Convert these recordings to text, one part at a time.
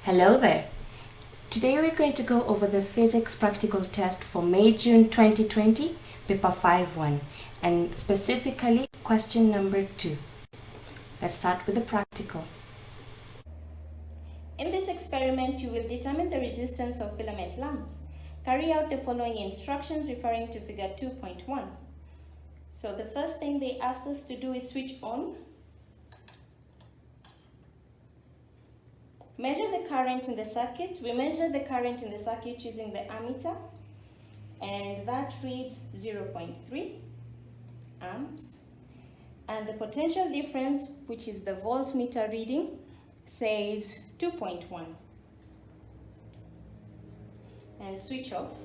Hello there. Today we're going to go over the physics practical test for May-June 2020, paper 5-1, and specifically question number 2. Let's start with the practical. In this experiment, you will determine the resistance of filament lamps. Carry out the following instructions referring to figure 2.1. So the first thing they asked us to do is switch on. Measure the current in the circuit. We measure the current in the circuit using the ammeter, and that reads 0.3 amps. And the potential difference, which is the voltmeter reading, says 2.1. And switch off.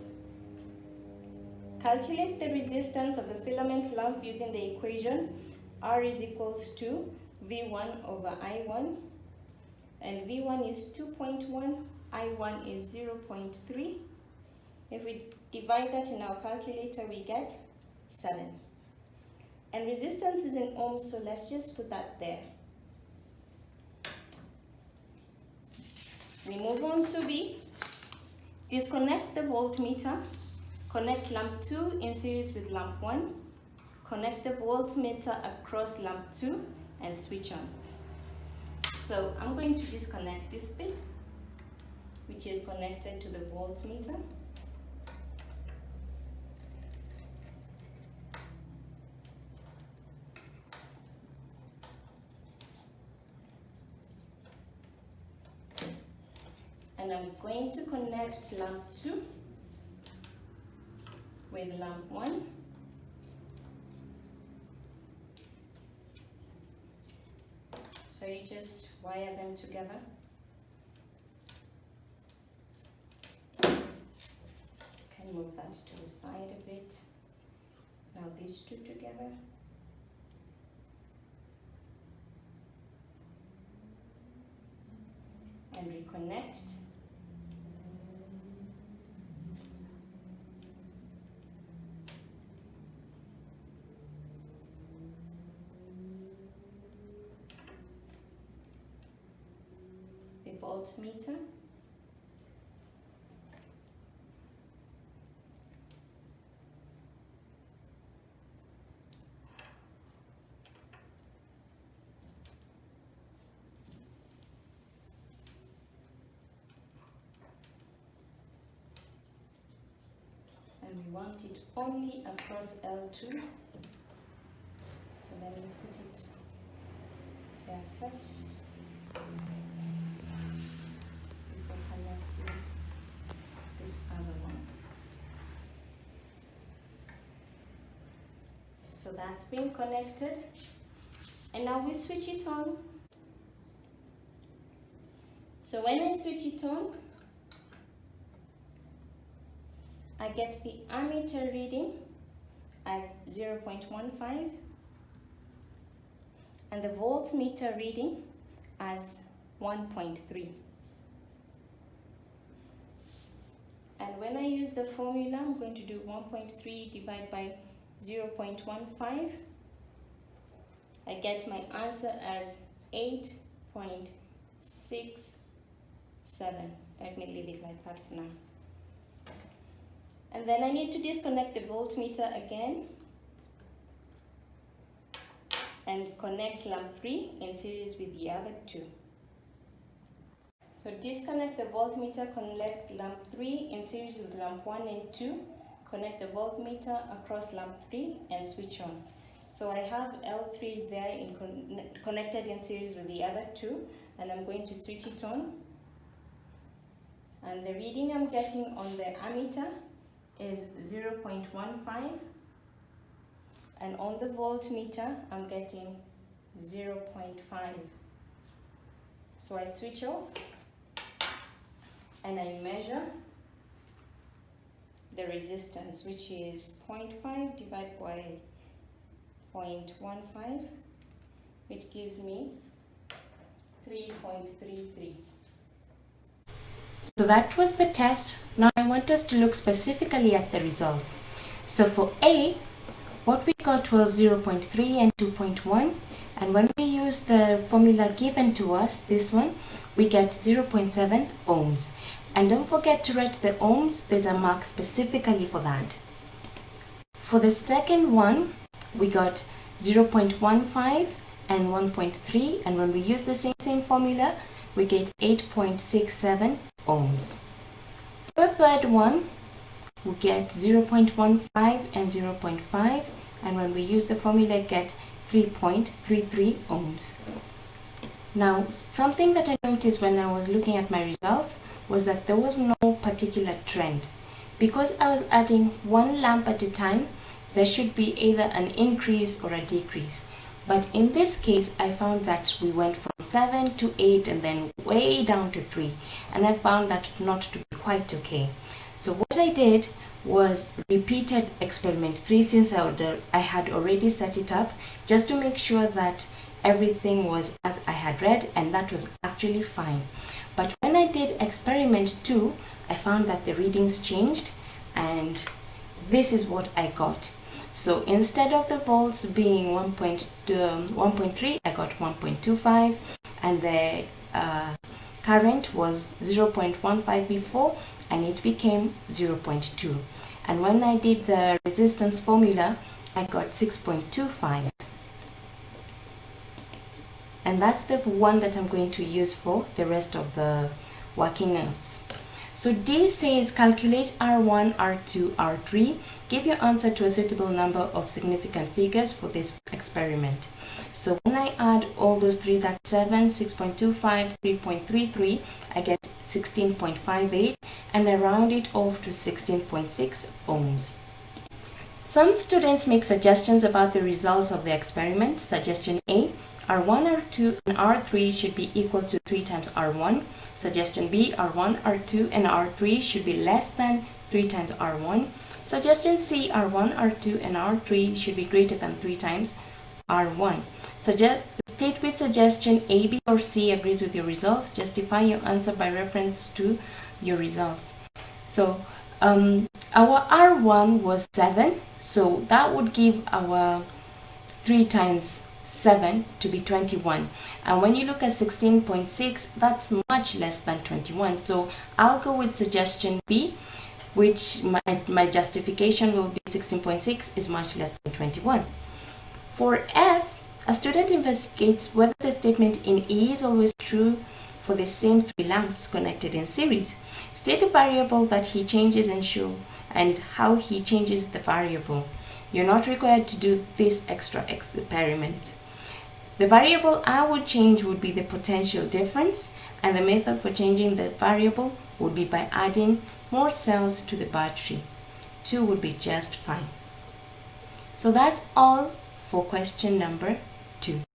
Calculate the resistance of the filament lamp using the equation R is equals to V1 over I1. And V1 is 2.1, I1 is 0.3. If we divide that in our calculator, we get 7. And resistance is in ohms, so let's just put that there. We move on to B. Disconnect the voltmeter. Connect lamp 2 in series with lamp 1. Connect the voltmeter across lamp 2 and switch on. So I'm going to disconnect this bit, which is connected to the voltmeter. And I'm going to connect lamp 2 with lamp 1. So you just wire them together. Can move that to the side a bit. Now these two together. And reconnect. Voltmeter. And we want it only across L2. So let me put it there first. This other one. So that's been connected, and now we switch it on. So when I switch it on, I get the ammeter reading as 0.15 and the voltmeter reading as 1.3. And when I use the formula, I'm going to do 1.3 divided by 0.15. I get my answer as 8.67. Let me leave it like that for now. And then I need to disconnect the voltmeter again and connect lamp 3 in series with the other two. So disconnect the voltmeter, connect lamp 3 in series with lamp 1 and 2, connect the voltmeter across lamp 3 and switch on. So I have L3 there connected in series with the other two, and I'm going to switch it on. And the reading I'm getting on the ammeter is 0.15, and on the voltmeter I'm getting 0.5. So I switch off. And I measure the resistance, which is 0.5 divided by 0.15, which gives me 3.33. So that was the test. Now I want us to look specifically at the results. So for A, what we got was 0.3 and 2.1, and when we use the formula given to us, this one, we get 0.7 ohms. And don't forget to write the ohms, there's a mark specifically for that. For the second one, we got 0.15 and 1.3, and when we use the same formula, we get 8.67 ohms. For the third one, we get 0.15 and 0.5, and when we use the formula, get 3.33 ohms. Now, something that I noticed when I was looking at my results was that there was no particular trend. Because I was adding one lamp at a time, there should be either an increase or a decrease. But in this case, I found that we went from 7 to 8 and then way down to 3. And I found that not to be quite okay. So what I did was repeated experiment 3 since I had already set it up, just to make sure that everything was as I had read, and that was actually fine. But when I did experiment 2, I found that the readings changed, and this is what I got. So instead of the volts being 1.3, I got 1.25, and the current was 0.15 before, and it became 0.2. And when I did the resistance formula, I got 6.25. And that's the one that I'm going to use for the rest of the working notes. So D says calculate R1, R2, R3. Give your answer to a suitable number of significant figures for this experiment. So when I add all those three, that's 7, 6.25, 3.33, I get 16.58, and I round it off to 16.6 ohms. Some students make suggestions about the results of the experiment. Suggestion A, R1, R2, and R3 should be equal to 3 times R1. Suggestion B, R1, R2, and R3 should be less than 3 times R1. Suggestion C, R1, R2, and R3 should be greater than 3 times R1. State which suggestion A, B, or C agrees with your results. Justify your answer by reference to your results. So our R1 was 7, so that would give our 3 times 7 to be 21. And when you look at 16.6, that's much less than 21. So I'll go with suggestion B, which my justification will be 16.6 is much less than 21. For F, a student investigates whether the statement in E is always true for the same 3 lamps connected in series. State a variable that he changes and how he changes the variable. You're not required to do this extra experiment. The variable I would change would be the potential difference, and the method for changing the variable would be by adding more cells to the battery. 2 would be just fine. So that's all for question number 2.